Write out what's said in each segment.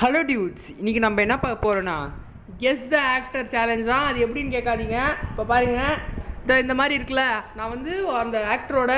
Hello dudes, இன்றைக்கி நம்ம என்ன பார்க்க போகிறோன்னா கெஸ் த ஆக்டர் சேலஞ்ச் தான். அது எப்படின்னு கேட்காதீங்க. இப்போ பாருங்கள், இந்த மாதிரி இருக்குல்ல, நான் வந்து அந்த ஆக்டரோட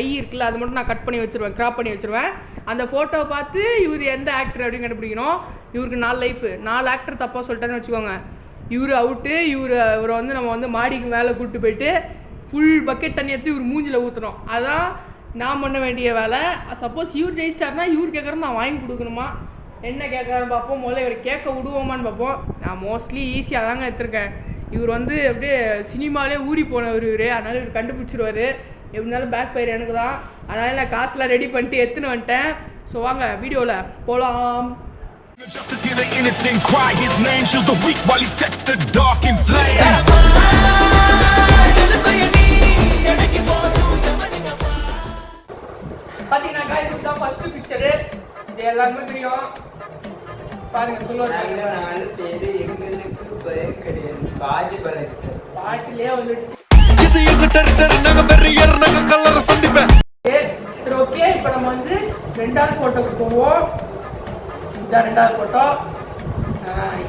ஐ இருக்குல்ல, அது மட்டும் நான் கட் பண்ணி வச்சுருவேன், கிராப் பண்ணி வச்சுருவேன். அந்த ஃபோட்டோவை பார்த்து இவர் எந்த ஆக்டர் அப்படின்னு கண்டுபிடிக்கணும். இவருக்கு 4 லைஃபு, 4 ஆக்டர் தப்பாக சொல்லிட்டேன்னு வச்சுக்கோங்க, இவர் அவுட்டு. இவரை வந்து நம்ம வந்து மாடிக்கு மேலே கூப்பிட்டு போயிட்டு ஃபுல் பக்கெட் தண்ணி எடுத்து இவர் மூஞ்சில் ஊற்றுறோம். அதான் நான் பண்ண வேண்டிய வேலை. சப்போஸ் இவர் ஜெயிச்சிட்டாருன்னா இவர் கேட்குறது நான் வாங்கி கொடுக்கணுமா, என்ன கேட்குறான்னு பார்ப்போம். முதல்ல இவர் கேட்க விடுவோமான்னு பார்ப்போம். நான் மோஸ்ட்லி ஈஸியாக தாங்க எடுத்திருக்கேன். இவர் வந்து அப்படியே சினிமாலே ஊறி போனவர் இவர், அதனால் இவர் கண்டுபிடிச்சிருவார். எப்படினாலும் பேக் ஃபயர் எனக்கு தான். அதனால் நான் காசுலாம் ரெடி பண்ணிட்டு எடுத்துன்னு வந்துட்டேன். ஸோ வாங்க வீடியோவில் போகலாம். பார்த்தீங்கன்னா guys, இதுதான் ஃபர்ஸ்ட் பிக்சரு. இது எல்லாருமே தெரியும். பாருங்க, சொல்லுவாரு பாட்டிலே வந்துடுச்சு. சரி, ஓகே. இப்போ நம்ம வந்து 2வது ஃபோட்டோக்கு போவோம். இதுதான் 2வது ஃபோட்டோ.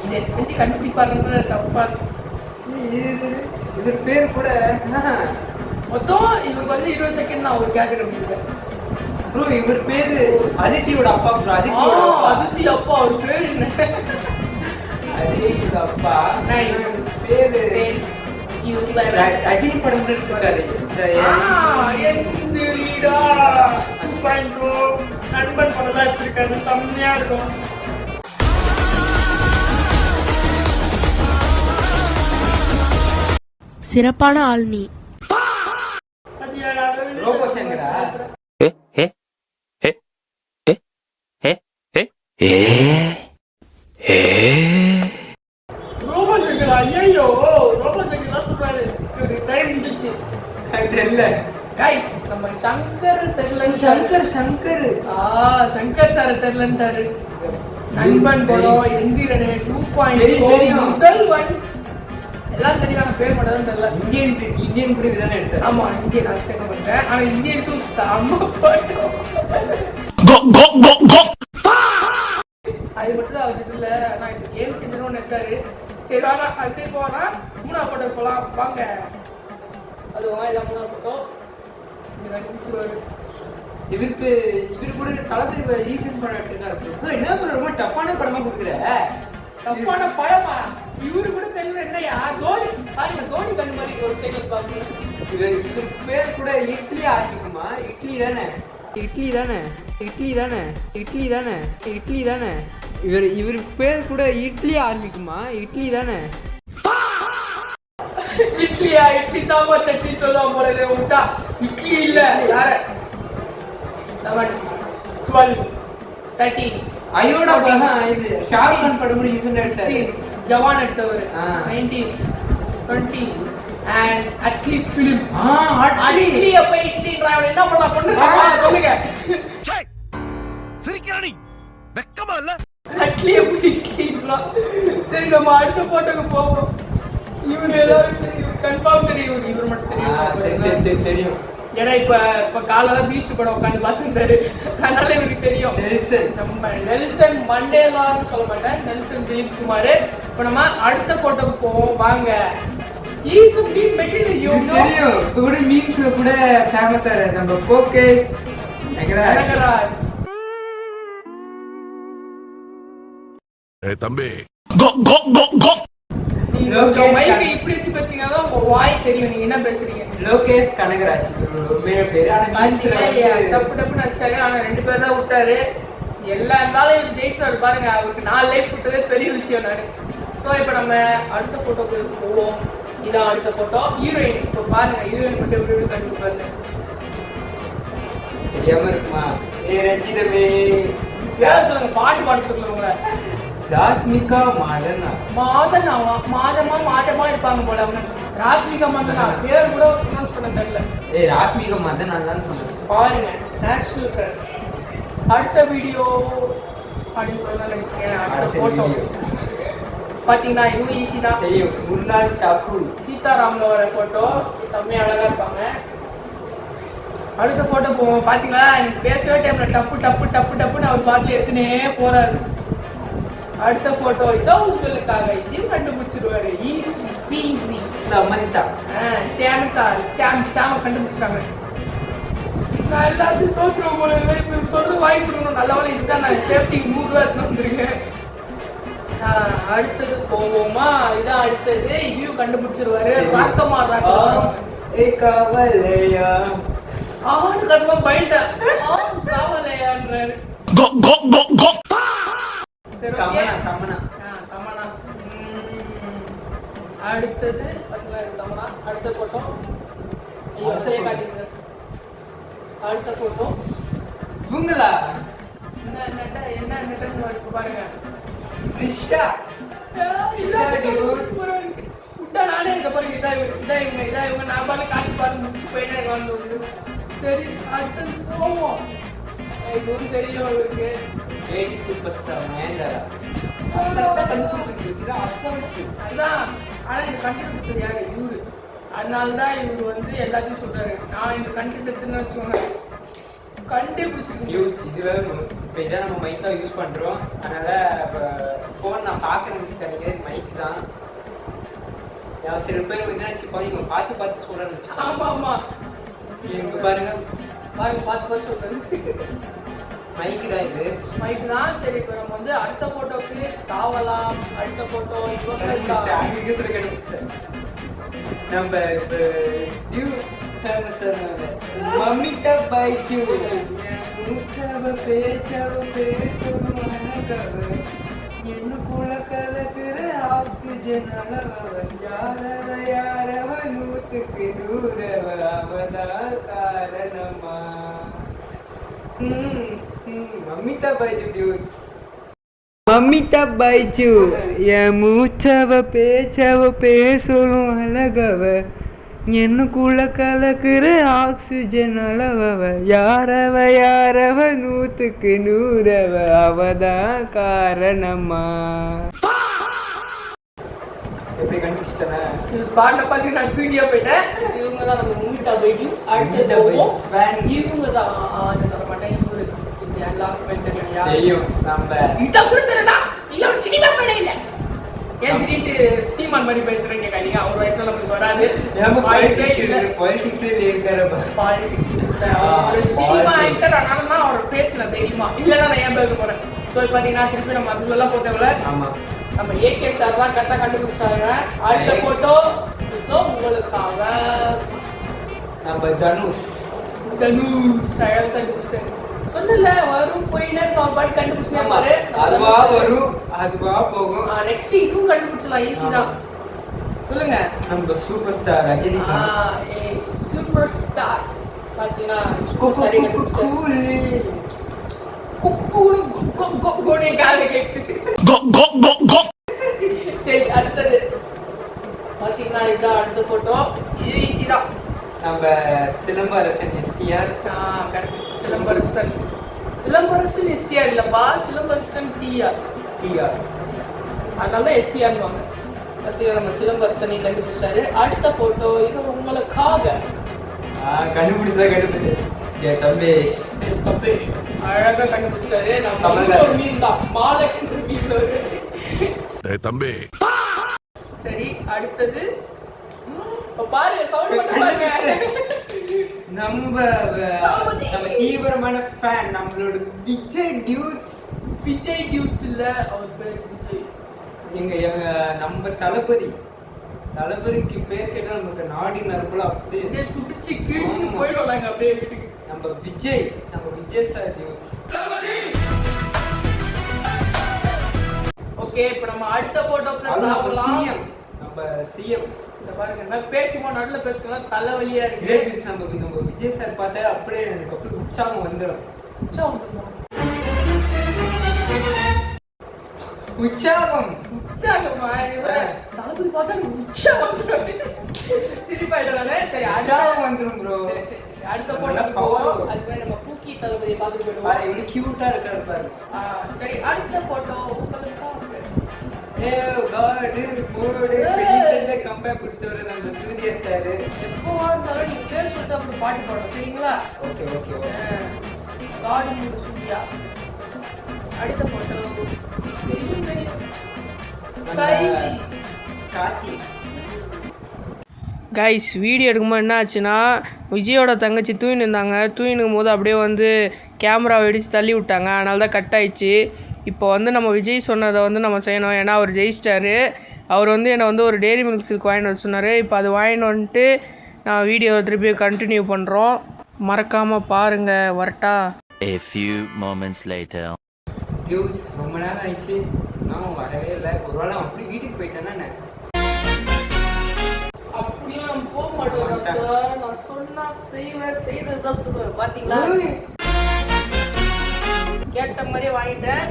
இதை வச்சு கண்டுபிடிப்பாருன்றது டஃப்பாக இருக்கு. இது பேர் கூட மொத்தம் இவருக்கு வந்து 20 செகண்ட் தான் ஒரு கேட்கற முடியும். ப்ரோ, இவர் பேரு அதித்தியோட அப்பா. ப்ரோ, அதித்தி அப்பா. அவர் பேர் என்ன? அதித்தி அப்பா. பேரு அஜினி படம் இருக்காரு. நண்பன் படம் தான் எடுத்திருக்காரு, செம்மையா இருக்கும். சிறப்பான ஆள் நீ. ரோபோ சங்கரா. ரோபோ சங்கரா. ஐயோ, ரோபோ சங்கரா சொல்றாரு. டைம் முடிஞ்சிச்சு. கைஸ், நம்ம சங்கர் தெரியல. சங்கர் சங்கர் சார் தெரியலன்ட்டாரு. நண்பன் படம், எந்திரன் 2.0 முதல் 1 எல்லாம் தெரியும். பேர் மட்டும் தான் தெரியல. இந்தியன் கூட இதுதானே எடுத்தாரு. ஆமா, இந்தியன் நான் சேர்க்க மாட்டேன். ஆனா இந்தியனுக்கு செம்ம போட்டோ. அது மட்டும் தான் அவருக்கு இல்லை. நான் இந்த கேம் செஞ்சோன்னு இருக்காரு. சரி வாங்க, அது சரி போனா 3வது போட்டோ போகலாம் வாங்க. அதுவா இதான் 3வது போட்டோ. இங்கே முடிச்சுருவாரு. இவர் கூட தளபதி ரீசன் படம் எடுத்துருக்காரு. என்ன ரொம்ப டஃப்பான படமா கொடுக்குற. டஃப்பான படமா? இவரு கூட தெரியல. என்னையா தோனி பாருங்க, தோனி கண்ணு மாதிரி ஒரு சைடு பாருங்க. இவர் பேர் கூட இட்லி ஆரம்பிக்குமா? இட்லி தானே. இவர் பேர் கூட இட்லி ஆரம்பிக்குமா? இட்லி தானே. இட்லியா? இட்லி சாம்பார் சட்னி சொல்லுவாங்க போல. விட்டா இட்லி இல்ல. யார 11 12 13 ஐயோட இது ஷாருக் கான் படம் கூட யூஸ் எடுத்தாரு. ஜவான் எடுத்தவர் 19 20 and அட்லி ஃபிலிம். அட்லி அப்ப இட்லின்றாங்க. என்ன பண்ணலாம் பொண்ணு சொல்லுங்க. சிரிக்கிறானி வெக்கமா இல்ல? அட்லி அப்ப இட்லின்றா. சரி, நம்ம அடுத்த போட்டோக்கு போவோம். இவரு எல்லாரும் கன்ஃபார்ம் தெரியும். இவர் மட்டும் தெரியும். ஏன்னா இப்ப காலைல பீச் கூட உட்காந்து பார்த்துட்டாரு, அதனால இவருக்கு தெரியும். நம்ம நெல்சன் மண்டேலான்னு சொல்ல மாட்டேன், நெல்சன் திலீப் குமார். இப்போ நம்ம அடுத்த போட்டோக்கு போவோம் வாங்க. தெரியும். கூட மீம்ஸ்ல கூட ஃபேமஸா நம்ம போகேஸ் நகராஜ். தம்பி இப்படி வச்சு பேசுறீங்கன்னா உங்க வாய் தெரியும் நீங்க என்ன பேசுறீங்க. லோகேஷ் கனகராஜ் தப்பு தப்புன்னு வச்சுட்டாரு. ஆனா 2 பேர் தான் விட்டாரு. எல்லா இருந்தாலும் இவர் ஜெயிச்சாரு பாருங்க. அவருக்கு 4 லைஃப் விட்டதே பெரிய விஷயம். நானு ஸோ இப்போ நம்ம அடுத்த போட்டோக்கு போவோம். இதான் அடுத்த போட்டோ. ஹீரோயின். இப்போ பாருங்க, ஹீரோயின் மட்டும் எப்படி கண்டுப்பாருங்க. தெரியாம இருக்குமா? பேர் சொல்லுங்க, பாட்டு பாட சொல்லுங்க. உங்களை ராஷ்மிகா மாதமா இருப்பாங்க போல. அவங்க ராஷ்மிகா மந்தனா பேர் கூட ப்ரொனவுன்ஸ் பண்ண தெரியல. ராஷ்மிகா மந்தனா தான் சொல்றேன். பாருங்க, நேஷனல் கிரஷ். அடுத்த வீடியோ அப்படின்னு சொல்லலாம் நினைச்சேன். அடுத்த போட்டோ பாத்தீங்கன்னா இதுவும் ஈஸி தான். முன்னாள் டாக்கூர் சீதாராம்ல வர போட்டோ செம்மையா அழகா இருப்பாங்க. அடுத்த போட்டோ போவோம். பாத்தீங்களா, எனக்கு பேசவே டைம்ல டப்பு டப்பு டப்பு டப்புன்னு அவர் பாட்டில் எடுத்துனே போறாரு. அடுத்த போட்டோ இதோ உங்களுக்காக இதையும் கண்டுபிடிச்சிருவாரு. Easy peasy. சமந்தா. சாம கண்டுபிடிச்சிட்டாங்க. நான் எல்லாத்தையும் தோற்றுவோம் போல இப்போ சொல்ற வாய்ப்பு நல்ல வேலை இதுதான். நான் சேஃப்டிக்கு 100 ரூபா எடுத்துன்னு வந்துருக்கேன். அடுத்தது போவோமா? இதான் அடுத்தது. இதையும் கண்டுபிடிச்சிருவாரு. ராக்கமாடுறாங்க. காவலையா ஆடு கர்மம் பயிட்டேன். காவலையான்றாரு. சரி ஓகே. தமனா. அடுத்தது தமனா. அடுத்த போட்டோ அடுத்த போட்டோ இவங்களா? என்ன பாருங்க. ரிஷா. விட்டா நானே இருக்க பாருங்க. இதா இவங்க நான் பாருங்க காட்டி பாருங்க முடிச்சு போயிட்டே வந்து. சரி அடுத்தது போவோம். இதுவும் தெரியும் அவருக்கு. Lady super star Nayanthara. அதான் ஆனா இந்த கண்டென்ட் கொடுத்தது யாரு? இவரு. அதனாலதான் இவரு வந்து எல்லாத்தையும் சொல்றாரு. நான் இந்த கண்டென்ட் எடுத்துன்னு வச்சுக்கோங்க கண்டுபிடிச்சிருக்கேன். இதுவே இப்போ இதான் நம்ம மைக் தான் யூஸ் பண்றோம். அதனால இப்போ ஃபோன் நான் பார்க்க நினைச்சுக்கிறேன். மைக் தான் சில பேர் வந்து இவங்க பார்த்து சொல்றேன்னு வச்சு. ஆமா ஆமா இங்க பாருங்க பார்த்து சொல்றேன். மைக் தான் இது. மைக் தான். சரி இப்போ நம்ம வந்து அடுத்த போட்டோக்கு தாவலாம். அடுத்த போட்டோ நம்ம இப்போ நியூ ஃபேமஸ் மம்மிட்டா பைச்சு மூச்சவ பேச்சவ பேசவ என்னுக்குள்ள கலக்குற ஆக்சிஜன் அளவ யாரவ 100க்கு 100 அவதா காரணமா. மம்மிட்டா பைச்சு டியூட்ஸ். மம்மிட்டா பைச்சு என் மூச்சவ பேச்சவ பேசலும் அழகவ என்னுக்குள்ள கலக்குற ஆக்சிஜன் அளவவ யாரவ 100க்கு 100 அவதான் காரணமா. எப்படி கண்டுபிடிச்சிட்டேன்? பாட்டை பார்த்து நான் தூங்கியா போயிட்டேன். இவங்க தான் நம்ம மம்மிட்டா பைச்சு. அடுத்த இவங்க தான் சொல்ல மாட்டேன். இவரு எல்லாருக்குமே தெரியும். நம்ம இதை கூட தெரியல. இல்ல ஒரு சினிமா படம் இல்ல. ஏன் திடீர்னு ஸ்ரீமான் மாதிரி பேசுறீங்க? கேட்டீங்க. அவர் வயசுல நமக்கு வராது. பாலிடிக்ஸ்ல இருக்காரு. ஒரு சினிமா ஆக்டர். அதனால தான் அவர் பேசல தெரியுமா? இல்லைன்னா நான் ஏன் பேச போறேன். ஸோ பார்த்தீங்கன்னா திருப்பி நம்ம அதுலாம் போட்டவங்கள நம்ம ஏகே சார் தான் கரெக்டாக கண்டுபிடிச்சாங்க. அடுத்த போட்டோ உங்களுக்காக நம்ம தனுஷ் அழகாக கண்டுபிடிச்சேன். சொன்னல வரும் போயினே இருக்கும். அவர் பாடி கண்டுபிடிச்சே பாரு. அதுவா வரும் அதுவா போகும். நெக்ஸ்ட் இதுவும் கண்டுபிடிச்சலாம். ஈஸி தான். சொல்லுங்க. நம்ம super star Rajinikanth. Super star பாத்தீங்கன்னா சரி அடுத்தது பாத்தீங்கன்னா இதுதான் அடுத்த போட்டோ. இது ஈஸி தான். நம்ம சிலம்பரசன் எஸ்டிஆர். சிலம்பரசன் எஸ்டிஆர் இல்லப்பா. சிலம்பரசன் டிஆர். அதனால தான் எஸ்டிஆர்னு வாங்க. பார்த்தீங்கன்னா நம்ம சிலம்பரசனை கண்டுபிடிச்சாரு. அடுத்த போட்டோ இது உங்களுக்காக. தம்பி அழகா கண்டுபிடிச்சாரு. நம்ம ஒரு மீன் தான். மாலை தம்பி. சரி அடுத்தது பாருங்க. சவுண்ட் மட்டும் பாருங்க. நம்ம தீவிரமான ஃபேன் நம்மளோட விஜய் டியூட்ஸ் இல்ல. அவர் பேர் விஜய். எங்க நம்ம தளபதிக்கு பேர் கேட்டா நமக்கு நாடி நரம்புல அப்படியே துடிச்சு கிழிச்சு போயிடுவாங்க அப்படியே வீட்டுக்கு. நம்ம விஜய் சார் டியூட்ஸ். ஓகே இப்போ நம்ம அடுத்த போட்டோக்கு நம்ம சிஎம். இந்த பாருங்க நான் பேசும்போது நடுவில் பேசுறதுலாம் தலைவலியா இருக்கு. நம்ம விஜய் சார் பார்த்தா அப்படியே எனக்கு அப்படியே உற்சாகம் வந்துடும். உற்சாகமா தளபதி பார்த்தா உற்சாகம் சிரிப்பாயிட்டானே. சரி உற்சாகம் வந்துடும் ப்ரோ. சரி அடுத்த போட்டோ போவோம். அதுக்கு நம்ம பூக்கி தளபதியை பார்த்துட்டு போயிடுவோம். இவரு கியூட்டா இருக்காரு பாருங்க. சரி அடுத்த போட்டோ உங்களுக்கு கம்பேர் கொடுத்தவரு நம்ம சூர்யா சார். எப்போ இருந்தாலும் நீங்க பேர் சொல்லிட்டு அப்படி பாட்டு பாடும் சரிங்களா? ஓகே சூர்யா. அடுத்த போட்டோ கார்த்தி. கைஸ் வீடியோ எடுக்கும்போது என்ன ஆச்சுன்னா விஜயோட தங்கச்சி தூயின்னு இருந்தாங்க. தூயினுக்கும் போது அப்படியே வந்து கேமரா வெடித்து தள்ளி விட்டாங்க. அதனால தான் கட் ஆயிடுச்சு. இப்போ வந்து நம்ம விஜய் சொன்னதை வந்து நம்ம செய்யணும். ஏன்னா அவர் ஜெயிச்சிட்டாரு. அவர் வந்து என்னை வந்து ஒரு டெய்ரி மில்க் சில்க் வாங்கிட்டு வர சொன்னார். இப்போ அது வாங்கிட்டு வந்துட்டு நான் வீடியோ திருப்பி கண்டினியூ பண்ணுறோம். மறக்காமல் பாருங்கள். வரட்டா? A few moments later. Dudes ரொம்ப நேரம் ஆயிடுச்சு, நான் வரவே இல்லை. ஒரு வேளை அப்படி வீட்டுக்கு போயிட்டேன்னா அப்படிலாம் போக மாட்டோம் சார். நான் சொன்னா செய்வேன், செய்தது தான் சொல்லுவேன். பாத்தீங்களா, கேட்ட மாதிரியே வாங்கிட்டேன்.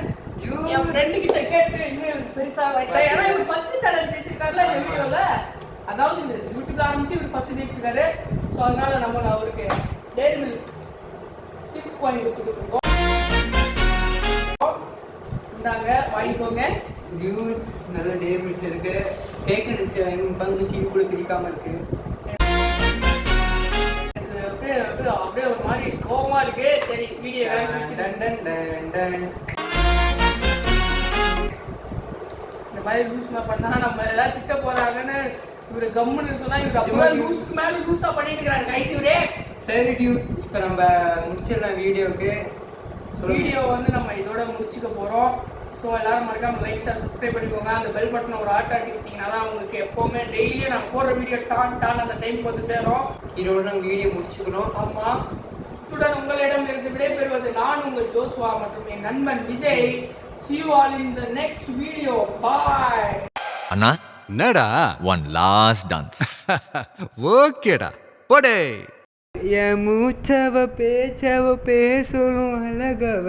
என் ஃப்ரெண்டு கிட்ட கேட்டு இன்னும் பெருசா வாங்கிட்டேன். ஏன்னா இவர் ஃபர்ஸ்ட் சேலஞ்ச் ஜெயிச்சிருக்காருல இந்த வீடியோல. அதாவது இந்த யூடியூப்ல ஆரம்பிச்சு இவர் ஃபர்ஸ்ட் ஜெயிச்சிருக்காரு. ஸோ அதனால நம்ம அவருக்கு டெய்ரி மில்க் சில்க் வாங்கி கொடுத்துட்டு இருக்கோம். இந்தாங்க வாங்கிக்கோங்க. டியூட்ஸ் நல்ல டெய்ரி மில்க் இருக்கு. ஃபேக் நினைச்சு வாங்கி பங்கு சீட் கூட பிரிக்காம இருக்கு. அப்படியே ஒரு மாதிரி கோவமா இருக்கு. சரி வீடியோ இந்த மாதிரி லூஸ் பண்ணா நம்ம ஏதாவது திட்ட போறாங்கன்னு இவரு கம்முன்னு சொன்னா இவரு அப்பதான் லூஸுக்கு மேல லூஸா பண்ணிட்டு இருக்காங்க கைஸ் இவரே. சரி டியூட்ஸ், இப்போ நம்ம முடிச்சிடலாம் வீடியோக்கு. வீடியோ வந்து நம்ம இதோட முடிச்சுக்க போறோம். ஸோ எல்லாரும் மறக்காம லைக் ஷேர் சப்ஸ்கிரைப் பண்ணிக்கோங்க. அந்த பெல் பட்டனை ஒரு ஆட்டாட்டி விட்டீங்கன்னா தான் உங்களுக்கு எப்போவுமே டெய்லியும் நாங்கள் போடுற வீடியோ டான் அந்த டைமுக்கு வந்து சேரும். இதோட நாங்கள் வீடியோ முடிச்சுக்கிறோம். ஆமாம், இத்துடன் உங்களிடம் இருந்து விடைபெறுவது நான் உங்கள் ஜோஸ்வா மற்றும் என் நண்பன் Vijay. See you all in the next video. Bye. அண்ணா என்னடா one last dance. ஓகேடா போடே. என் மூச்சவ பேச்சவ பேசணும் அழகவ,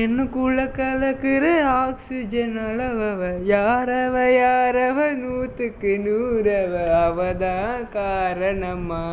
என்னக்குள்ள கலக்குற ஆக்சிஜன் அளவவ, யாரவ 100க்கு 100அவ, அவதான் காரணமா.